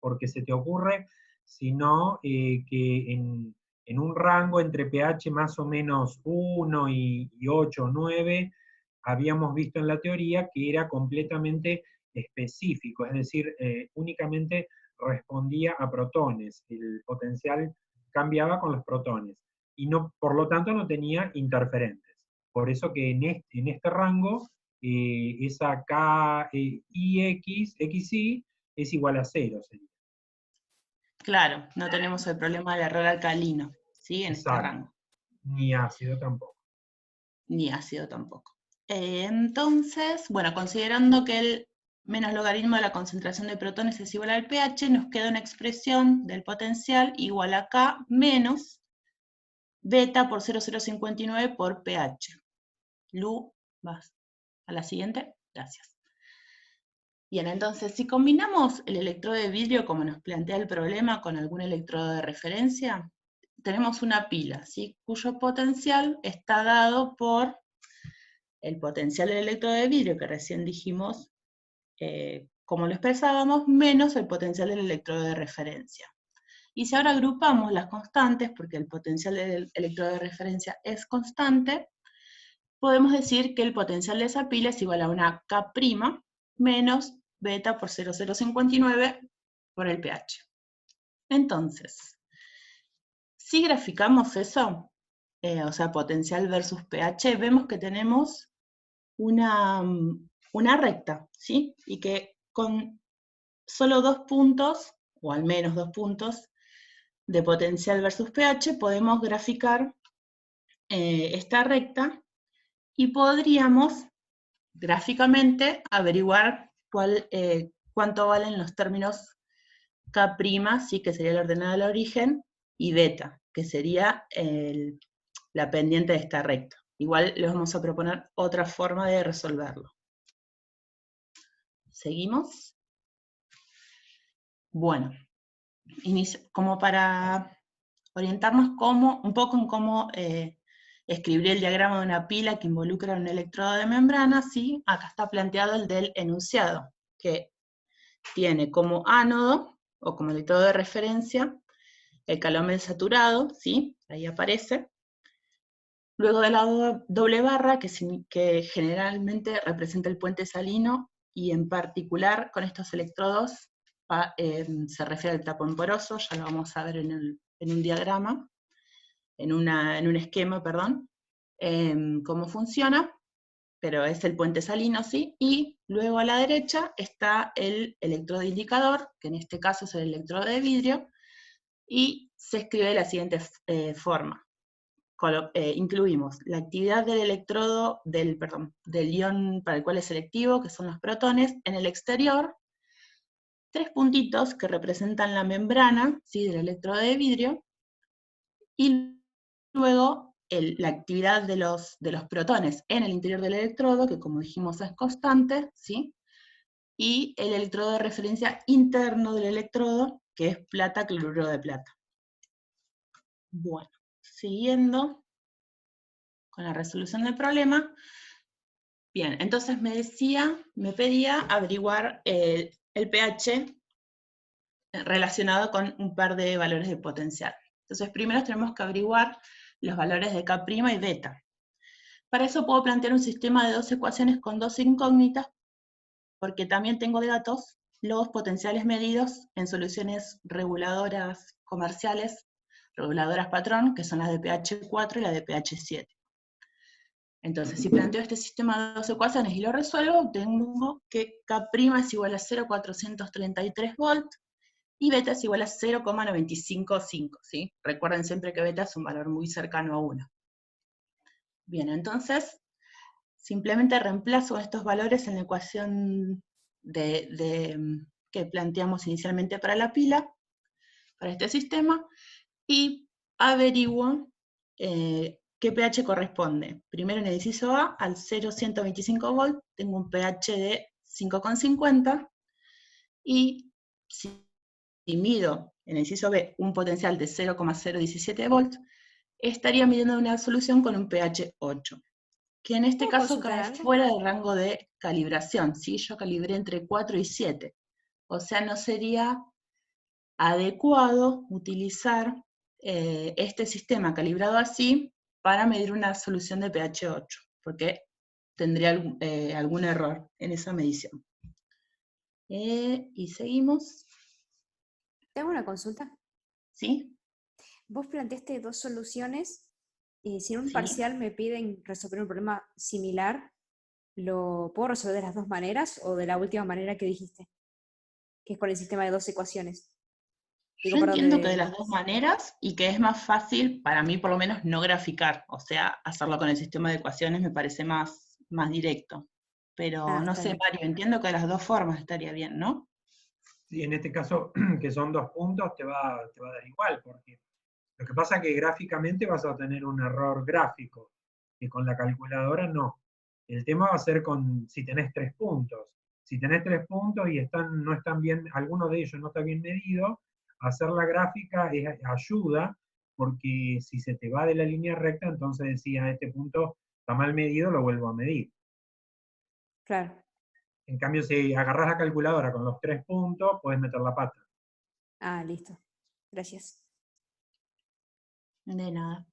porque se te ocurre, sino que en un rango entre pH más o menos 1 y 8 o 9, habíamos visto en la teoría que era completamente específico, es decir, únicamente respondía a protones, el potencial cambiaba con los protones, y no, por lo tanto no tenía interferentes. Por eso que en este rango, esa XI es igual a 0. Sería. Claro, no tenemos el problema del error alcalino, ¿sí? En este Exacto. rango. Ni ácido tampoco. Ni ácido tampoco. Entonces, bueno, considerando que el menos logaritmo de la concentración de protones es igual al pH, nos queda una expresión del potencial igual a K menos beta por 0,059 por pH. Lu, vas a la siguiente. Gracias. Bien, entonces, si combinamos el electrodo de vidrio, como nos plantea el problema, con algún electrodo de referencia, tenemos una pila, ¿sí? Cuyo potencial está dado por el potencial del electrodo de vidrio, que recién dijimos, como lo expresábamos, menos el potencial del electrodo de referencia. Y si ahora agrupamos las constantes, porque el potencial del electrodo de referencia es constante, podemos decir que el potencial de esa pila es igual a una K' menos beta por 0,059 por el pH. Entonces, si graficamos eso, o sea, potencial versus pH, vemos que tenemos una recta, ¿sí? Y que con solo 2 puntos, o al menos 2 puntos, de potencial versus pH, podemos graficar esta recta y podríamos gráficamente averiguar cuánto valen los términos K', ¿sí? Que sería el ordenado del origen, y beta, que sería la pendiente de esta recta. Igual les vamos a proponer otra forma de resolverlo. ¿Seguimos? Bueno, como para orientarnos un poco en cómo escribir el diagrama de una pila que involucra un electrodo de membrana, ¿sí? Acá está planteado el del enunciado, que tiene como ánodo, o como electrodo de referencia, el calomel saturado, ¿sí? Ahí aparece. Luego de la doble barra, que generalmente representa el puente salino, y en particular con estos electrodos se refiere al tapón poroso, ya lo vamos a ver en un diagrama, en un esquema, perdón, cómo funciona, pero es el puente salino, ¿sí? Y luego a la derecha está el electrodo indicador, que en este caso es el electrodo de vidrio, y se escribe de la siguiente forma. Incluimos la actividad del electrodo, del ion para el cual es selectivo, que son los protones, en el exterior, 3 puntitos que representan la membrana, ¿sí? Del electrodo de vidrio, y luego la actividad de los protones en el interior del electrodo, que como dijimos es constante, ¿sí? Y el electrodo de referencia interno del electrodo, que es plata, cloruro de plata. Bueno, siguiendo con la resolución del problema. Bien, entonces me pedía averiguar el pH relacionado con un par de valores de potencial. Entonces primero tenemos que averiguar los valores de K' y beta. Para eso puedo plantear un sistema de 2 ecuaciones con 2 incógnitas, porque también tengo de datos los potenciales medidos en soluciones reguladoras comerciales, reguladoras patrón, que son las de pH 4 y la de pH 7. Entonces, si planteo este sistema de 2 ecuaciones y lo resuelvo, obtengo que K' es igual a 0,433 volts, y beta es igual a 0,955, ¿sí? Recuerden siempre que beta es un valor muy cercano a 1. Bien, entonces, simplemente reemplazo estos valores en la ecuación que planteamos inicialmente para la pila, para este sistema, y averiguo qué pH corresponde. Primero en el inciso A, al 0,125 volt, tengo un pH de 5,50, y si mido en el inciso B un potencial de 0,017 volts, estaría midiendo una solución con un pH 8, que en este ¿Puedo caso consultar cae algo? fuera del rango de calibración, ¿sí? Yo calibré entre 4 y 7, o sea, no sería adecuado utilizar este sistema calibrado así para medir una solución de pH 8, porque tendría algún error en esa medición. Y seguimos, ¿Te hago una consulta? ¿sí? Vos planteaste dos soluciones, y si en un Sí. parcial me piden resolver un problema similar, ¿lo puedo resolver de las dos maneras o de la última manera que dijiste? Que es con el sistema de dos ecuaciones. Yo entiendo que de las dos maneras, y que es más fácil, para mí por lo menos, no graficar, o sea, hacerlo con el sistema de ecuaciones me parece más directo. Pero no está sé, bien. Mario, entiendo que de las dos formas estaría bien, ¿no? Sí, en este caso, que son 2 puntos, te va a dar igual, porque lo que pasa es que gráficamente vas a tener un error gráfico, que con la calculadora no. El tema va a ser si tenés 3 puntos. Si tenés 3 puntos y no están bien, alguno de ellos no está bien medido, hacer la gráfica ayuda, porque si se te va de la línea recta, entonces decía, este punto está mal medido, lo vuelvo a medir. Claro. En cambio, si agarrás la calculadora con los 3 puntos, puedes meter la pata. Ah, listo. Gracias. De nada.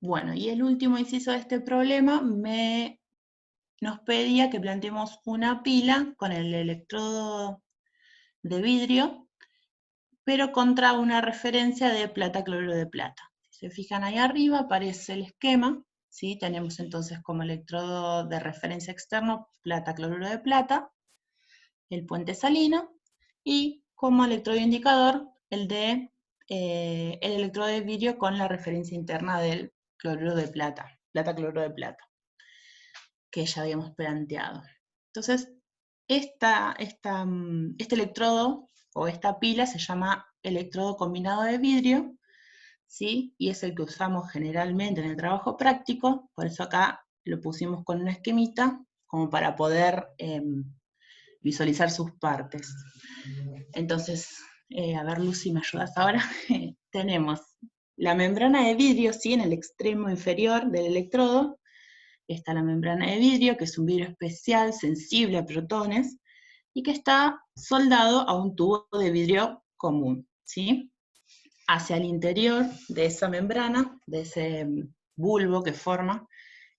Bueno, y el último inciso de este problema nos pedía que planteemos una pila con el electrodo de vidrio, pero contra una referencia de plata-cloruro de plata. Si se fijan ahí arriba aparece el esquema, ¿sí? Tenemos entonces como electrodo de referencia externo plata-cloruro de plata, el puente salino, y como electrodo indicador el electrodo de vidrio con la referencia interna del cloruro de plata, plata-cloruro de plata, que ya habíamos planteado. Entonces, este electrodo o esta pila se llama electrodo combinado de vidrio, ¿sí? Y es el que usamos generalmente en el trabajo práctico, por eso acá lo pusimos con una esquemita, como para poder visualizar sus partes. Entonces, a ver, Lucy, ¿me ayudas ahora? Tenemos la membrana de vidrio, ¿sí? En el extremo inferior del electrodo está la membrana de vidrio, que es un vidrio especial, sensible a protones, y que está soldado a un tubo de vidrio común, ¿sí? Hacia el interior de esa membrana, de ese bulbo que forma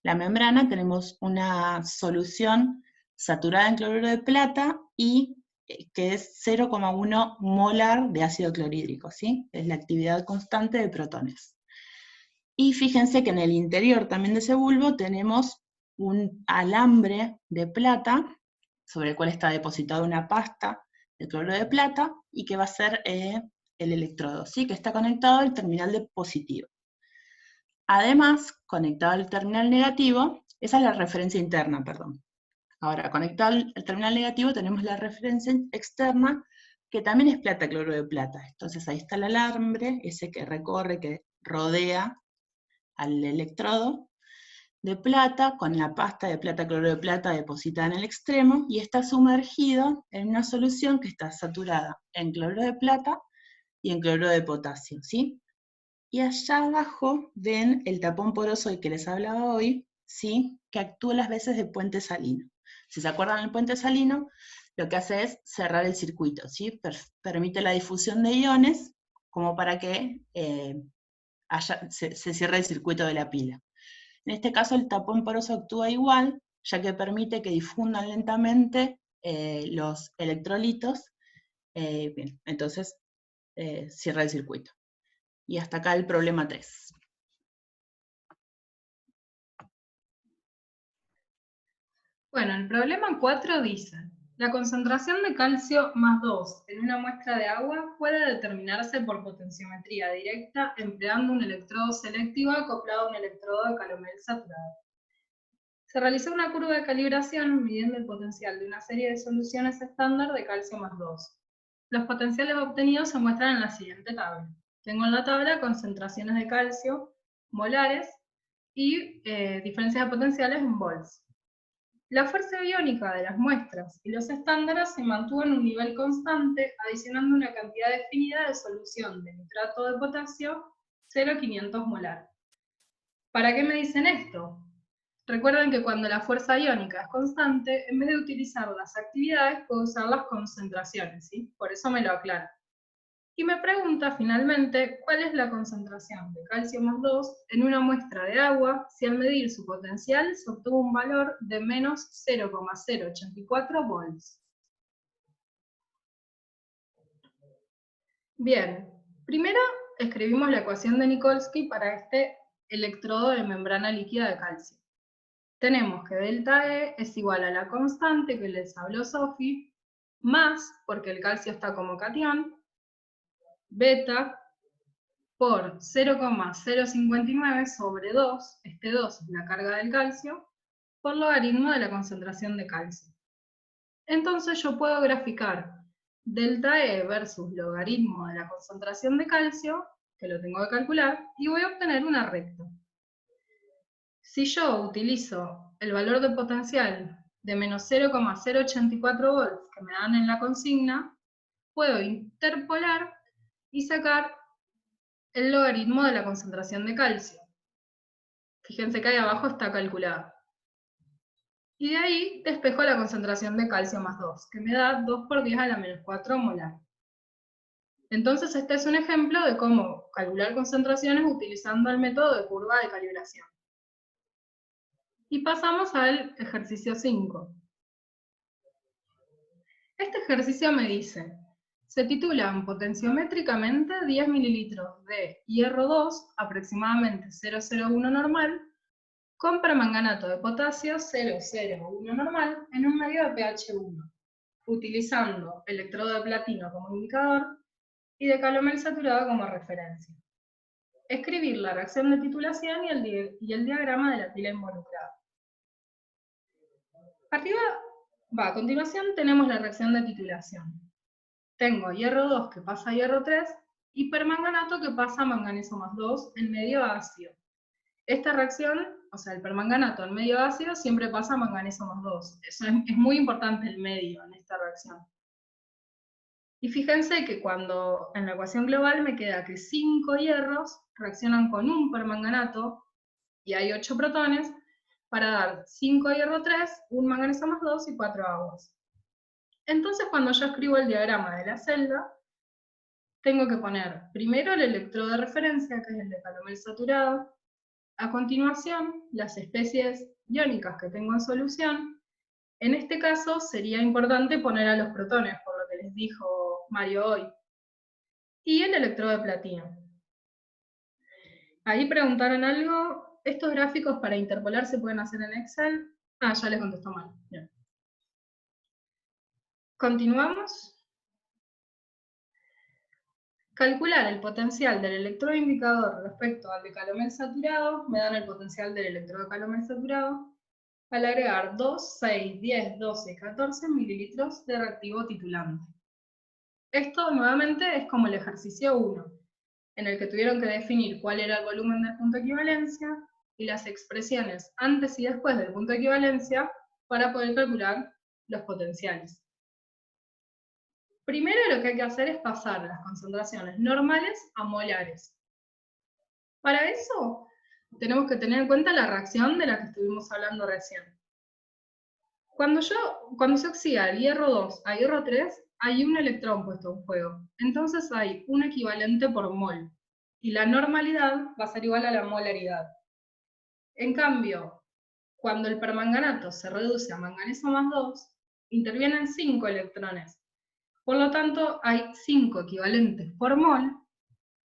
la membrana, tenemos una solución saturada en cloruro de plata y que es 0,1 molar de ácido clorhídrico, ¿sí? Es la actividad constante de protones. Y fíjense que en el interior también de ese bulbo tenemos un alambre de plata, sobre el cual está depositada una pasta de cloruro de plata, y que va a ser el electrodo, ¿sí? Que está conectado al terminal de positivo. Además, conectado al terminal negativo, esa es la referencia interna, perdón. Ahora, conectado al terminal negativo tenemos la referencia externa, que también es plata cloruro de plata. Entonces ahí está el alambre, ese que recorre, que rodea al electrodo de plata, con la pasta de plata cloruro de plata depositada en el extremo, y está sumergido en una solución que está saturada en cloruro de plata y en cloruro de potasio, ¿sí? Y allá abajo ven el tapón poroso del que les hablaba hoy, ¿sí? Que actúa las veces de puente salino. Si se acuerdan del puente salino, lo que hace es cerrar el circuito, ¿sí? Permite la difusión de iones como para que se cierre el circuito de la pila. En este caso el tapón poroso actúa igual, ya que permite que difundan lentamente los electrolitos. Bien, entonces cierra el circuito. Y hasta acá el problema 3. Bueno, el problema 4 dice, la concentración de calcio más 2 en una muestra de agua puede determinarse por potenciometría directa empleando un electrodo selectivo acoplado a un electrodo de calomel saturado. Se realizó una curva de calibración midiendo el potencial de una serie de soluciones estándar de calcio más 2. Los potenciales obtenidos se muestran en la siguiente tabla. Tengo en la tabla concentraciones de calcio molares y diferencias de potenciales en volts. La fuerza iónica de las muestras y los estándares se mantuvo en un nivel constante, adicionando una cantidad definida de solución de nitrato de potasio 0,500 molar. ¿Para qué me dicen esto? Recuerden que cuando la fuerza iónica es constante, en vez de utilizar las actividades, puedo usar las concentraciones, ¿sí? Por eso me lo aclaro. Y me pregunta finalmente cuál es la concentración de calcio más 2 en una muestra de agua si al medir su potencial se obtuvo un valor de menos 0,084 volts. Bien, primero escribimos la ecuación de Nikolsky para este electrodo de membrana líquida de calcio. Tenemos que delta E es igual a la constante que les habló Sophie, más, porque el calcio está como catión, beta por 0,059 sobre 2, este 2 es la carga del calcio, por logaritmo de la concentración de calcio. Entonces yo puedo graficar delta E versus logaritmo de la concentración de calcio, que lo tengo que calcular, y voy a obtener una recta. Si yo utilizo el valor de potencial de menos 0,084 volts que me dan en la consigna, puedo interpolar y sacar el logaritmo de la concentración de calcio. Fíjense que ahí abajo está calculado. Y de ahí despejo la concentración de calcio más 2, que me da 2 por 10 a la menos 4 molar. Entonces este es un ejemplo de cómo calcular concentraciones utilizando el método de curva de calibración. Y pasamos al ejercicio 5. Este ejercicio me dice, se titulan potenciométricamente 10 mililitros de hierro 2, aproximadamente 0,01 normal, con permanganato de potasio 0,01 normal en un medio de pH 1, utilizando electrodo de platino como indicador y de calomel saturado como referencia. Escribir la reacción de titulación y el diagrama de la pila involucrada. A continuación tenemos la reacción de titulación. Tengo hierro 2 que pasa a hierro 3 y permanganato que pasa a manganeso más 2 en medio ácido. Esta reacción, o sea, el permanganato en medio ácido siempre pasa a manganeso más 2. Eso es muy importante el medio en esta reacción. Y fíjense que cuando en la ecuación global me queda que 5 hierros reaccionan con un permanganato y hay 8 protones, para dar 5 hierro 3, un manganeso más 2 y 4 aguas. Entonces cuando yo escribo el diagrama de la celda, tengo que poner primero el electrodo de referencia, que es el de calomel saturado, a continuación las especies iónicas que tengo en solución. En este caso sería importante poner a los protones, por lo que les dijo Mario hoy, y el electrodo de platino. Ahí preguntaron algo. ¿Estos gráficos para interpolar se pueden hacer en Excel? Ah, ya les contestó mal. Bien. Continuamos. Calcular el potencial del electrodo indicador respecto al de calomel saturado, me dan el potencial del electrodo de calomel saturado, al agregar 2, 6, 10, 12, 14 mililitros de reactivo titulante. Esto nuevamente es como el ejercicio 1, en el que tuvieron que definir cuál era el volumen del punto de equivalencia, y las expresiones antes y después del punto de equivalencia para poder calcular los potenciales. Primero lo que hay que hacer es pasar las concentraciones normales a molares. Para eso tenemos que tener en cuenta la reacción de la que estuvimos hablando recién. Cuando se oxida el hierro 2 a hierro 3, hay un electrón puesto en juego. Entonces hay un equivalente por mol. Y la normalidad va a ser igual a la molaridad. En cambio, cuando el permanganato se reduce a manganeso más 2, intervienen 5 electrones. Por lo tanto, hay 5 equivalentes por mol,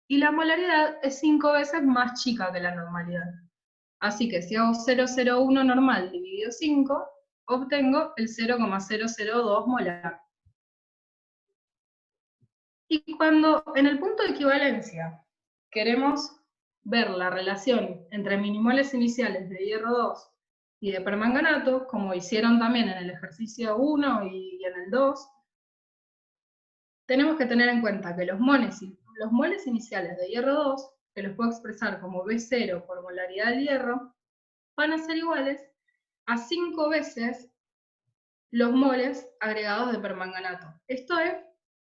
y la molaridad es 5 veces más chica que la normalidad. Así que si hago 0,01 normal dividido 5, obtengo el 0,002 molar. Y cuando en el punto de equivalencia queremos ver la relación entre minimoles iniciales de hierro 2 y de permanganato, como hicieron también en el ejercicio 1 y en el 2, tenemos que tener en cuenta que los moles iniciales de hierro 2, que los puedo expresar como B0 por molaridad del hierro, van a ser iguales a 5 veces los moles agregados de permanganato. Esto es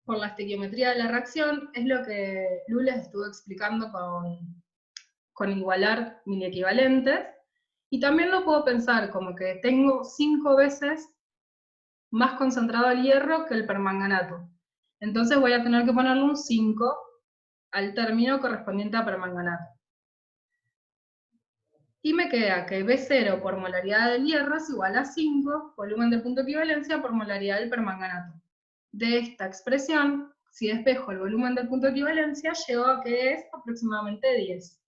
por la estequiometría de la reacción, es lo que Lu les estuvo explicando con igualar mini equivalentes, y también lo puedo pensar como que tengo 5 veces más concentrado el hierro que el permanganato. Entonces voy a tener que ponerle un 5 al término correspondiente a permanganato. Y me queda que B0 por molaridad del hierro es igual a 5, volumen del punto de equivalencia, por molaridad del permanganato. De esta expresión, si despejo el volumen del punto de equivalencia, llego a que es aproximadamente 10.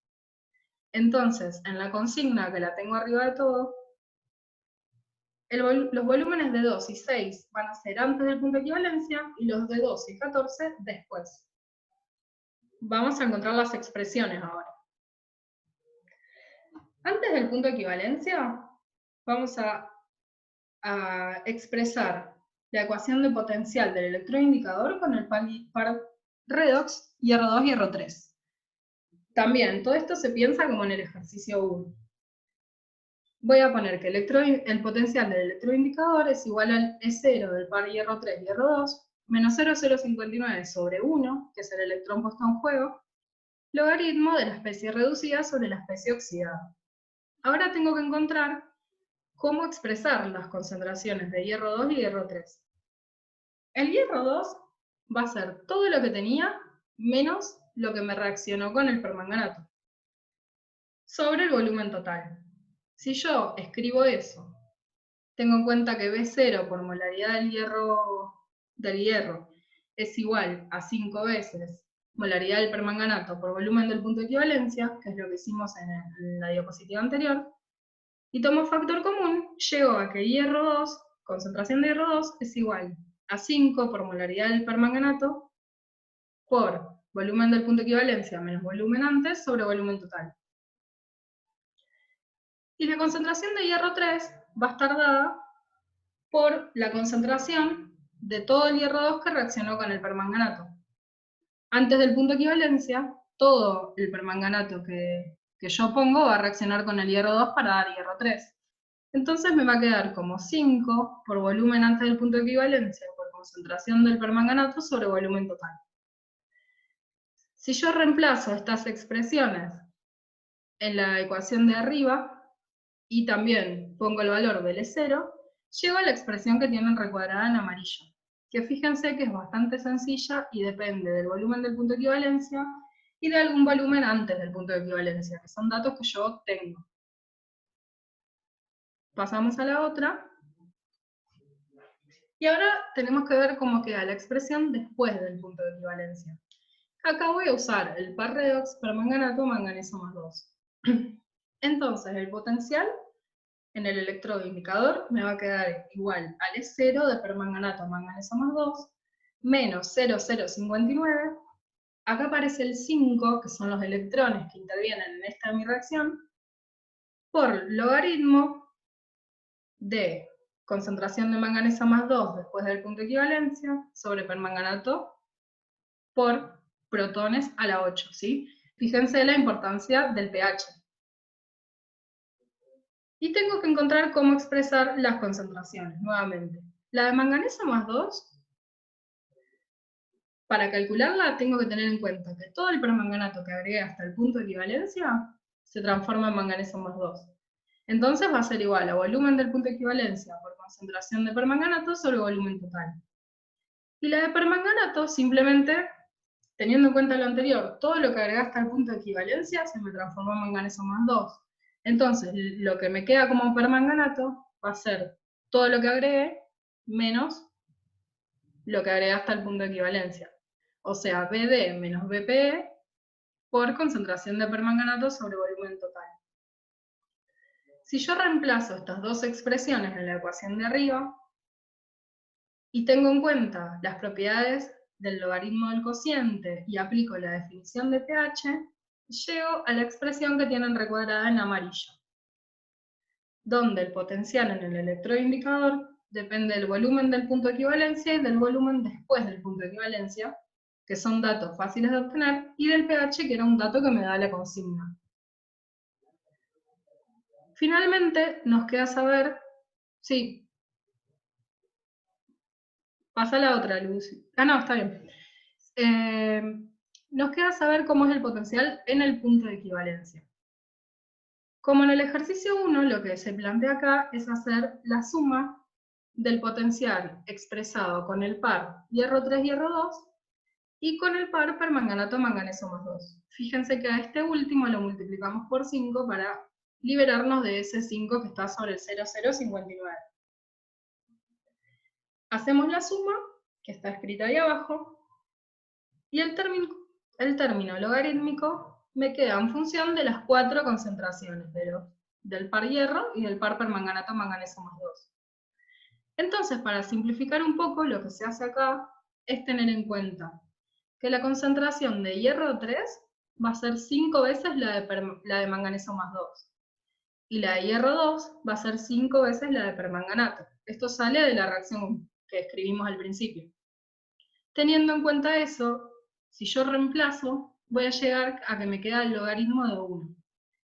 Entonces, en la consigna que la tengo arriba de todo, los volúmenes de 2 y 6 van a ser antes del punto de equivalencia, y los de 12 y 14 después. Vamos a encontrar las expresiones ahora. Antes del punto de equivalencia, vamos a expresar la ecuación de potencial del electroindicador con el par redox hierro 2 y hierro 3. También, todo esto se piensa como en el ejercicio 1. Voy a poner que el potencial del electroindicador es igual al E0 del par hierro 3 y hierro 2, menos 0,059 sobre 1, que es el electrón puesto en juego, logaritmo de la especie reducida sobre la especie oxidada. Ahora tengo que encontrar cómo expresar las concentraciones de hierro 2 y hierro 3. El hierro 2 va a ser todo lo que tenía menos lo que me reaccionó con el permanganato, sobre el volumen total. Si yo escribo eso, tengo en cuenta que B0 por molaridad del hierro es igual a 5 veces molaridad del permanganato por volumen del punto de equivalencia, que es lo que hicimos en la diapositiva anterior, y tomo factor común, llego a que hierro 2, concentración de hierro 2, es igual a 5 por molaridad del permanganato por volumen del punto de equivalencia menos volumen antes sobre volumen total. Y la concentración de hierro 3 va a estar dada por la concentración de todo el hierro 2 que reaccionó con el permanganato. Antes del punto de equivalencia, todo el permanganato que yo pongo va a reaccionar con el hierro 2 para dar hierro 3. Entonces me va a quedar como 5 por volumen antes del punto de equivalencia por concentración del permanganato sobre volumen total. Si yo reemplazo estas expresiones en la ecuación de arriba, y también pongo el valor del E0, llego a la expresión que tienen recuadrada en amarillo, que fíjense que es bastante sencilla y depende del volumen del punto de equivalencia y de algún volumen antes del punto de equivalencia, que son datos que yo tengo. Pasamos a la otra. Y ahora tenemos que ver cómo queda la expresión después del punto de equivalencia. Acá voy a usar el par redox permanganato manganeso más 2. Entonces, el potencial en el electrodo indicador me va a quedar igual al E0 de permanganato manganeso más 2, menos 0,059. Acá aparece el 5, que son los electrones que intervienen en esta mi reacción, por logaritmo de concentración de manganeso más 2 después del punto de equivalencia sobre permanganato por protones a la 8, ¿sí? Fíjense la importancia del pH. Y tengo que encontrar cómo expresar las concentraciones, nuevamente. La de manganeso más 2, para calcularla tengo que tener en cuenta que todo el permanganato que agregué hasta el punto de equivalencia se transforma en manganeso más 2. Entonces va a ser igual a volumen del punto de equivalencia por concentración de permanganato sobre volumen total. Y la de permanganato, simplemente, teniendo en cuenta lo anterior, todo lo que agregué hasta el punto de equivalencia se me transformó en manganeso más 2. Entonces, lo que me queda como permanganato va a ser todo lo que agregué menos lo que agregué hasta el punto de equivalencia. O sea, BD menos BPE por concentración de permanganato sobre volumen total. Si yo reemplazo estas dos expresiones en la ecuación de arriba, y tengo en cuenta las propiedades del logaritmo del cociente y aplico la definición de pH, llego a la expresión que tienen recuadrada en amarillo. donde el potencial en el electroindicador depende del volumen del punto de equivalencia y del volumen después del punto de equivalencia, que son datos fáciles de obtener, y del pH, que era un dato que me da la consigna. Finalmente, nos queda saber, sí, pasa la otra, Lucy. Ah, no, está bien. Nos queda saber cómo es el potencial en el punto de equivalencia. Como en el ejercicio 1, lo que se plantea acá es hacer la suma del potencial expresado con el par hierro 3, hierro 2, y con el par permanganato, manganeso más 2. Fíjense que a este último lo multiplicamos por 5 para liberarnos de ese 5 que está sobre el 0,059. Hacemos la suma, que está escrita ahí abajo, y el término logarítmico me queda en función de las 4 concentraciones, del par hierro y del par permanganato, manganeso más 2. Entonces, para simplificar un poco, lo que se hace acá es tener en cuenta que la concentración de hierro 3 va a ser 5 veces la de manganeso más 2. Y la de hierro 2 va a ser 5 veces la de permanganato. Esto sale de la reacción que escribimos al principio. Teniendo en cuenta eso, si yo reemplazo, voy a llegar a que me queda el logaritmo de 1.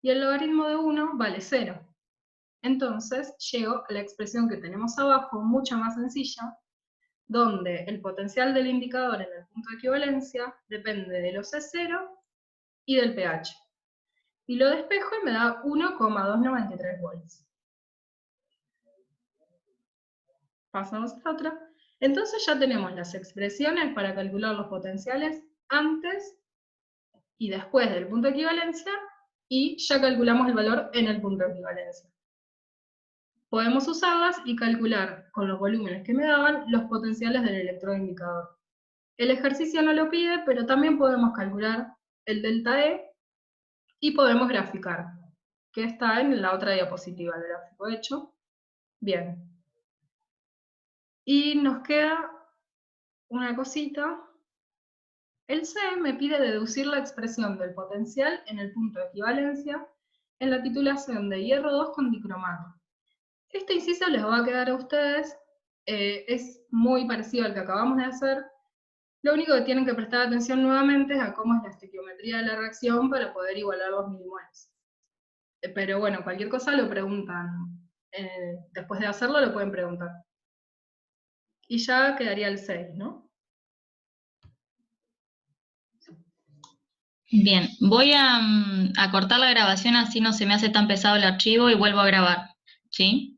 Y el logaritmo de 1 vale 0. Entonces, llego a la expresión que tenemos abajo, mucho más sencilla, donde el potencial del indicador en el punto de equivalencia depende del OC0 y del pH. Y lo despejo y me da 1,293 volts. Pasamos a la otra. Entonces ya tenemos las expresiones para calcular los potenciales antes y después del punto de equivalencia, y ya calculamos el valor en el punto de equivalencia. Podemos usarlas y calcular con los volúmenes que me daban los potenciales del electroindicador. El ejercicio no lo pide, pero también podemos calcular el delta E y podemos graficar, que está en la otra diapositiva, el gráfico hecho. Bien. Y nos queda una cosita. El C me pide deducir la expresión del potencial en el punto de equivalencia en la titulación de hierro 2 con dicromato. Este inciso les va a quedar a ustedes, es muy parecido al que acabamos de hacer. Lo único que tienen que prestar atención nuevamente es a cómo es la estequiometría de la reacción para poder igualar los milimoles. Pero bueno, cualquier cosa lo preguntan. Después de hacerlo lo pueden preguntar. Y ya quedaría el 6, ¿no? Bien, voy a cortar la grabación así no se me hace tan pesado el archivo y vuelvo a grabar, ¿sí?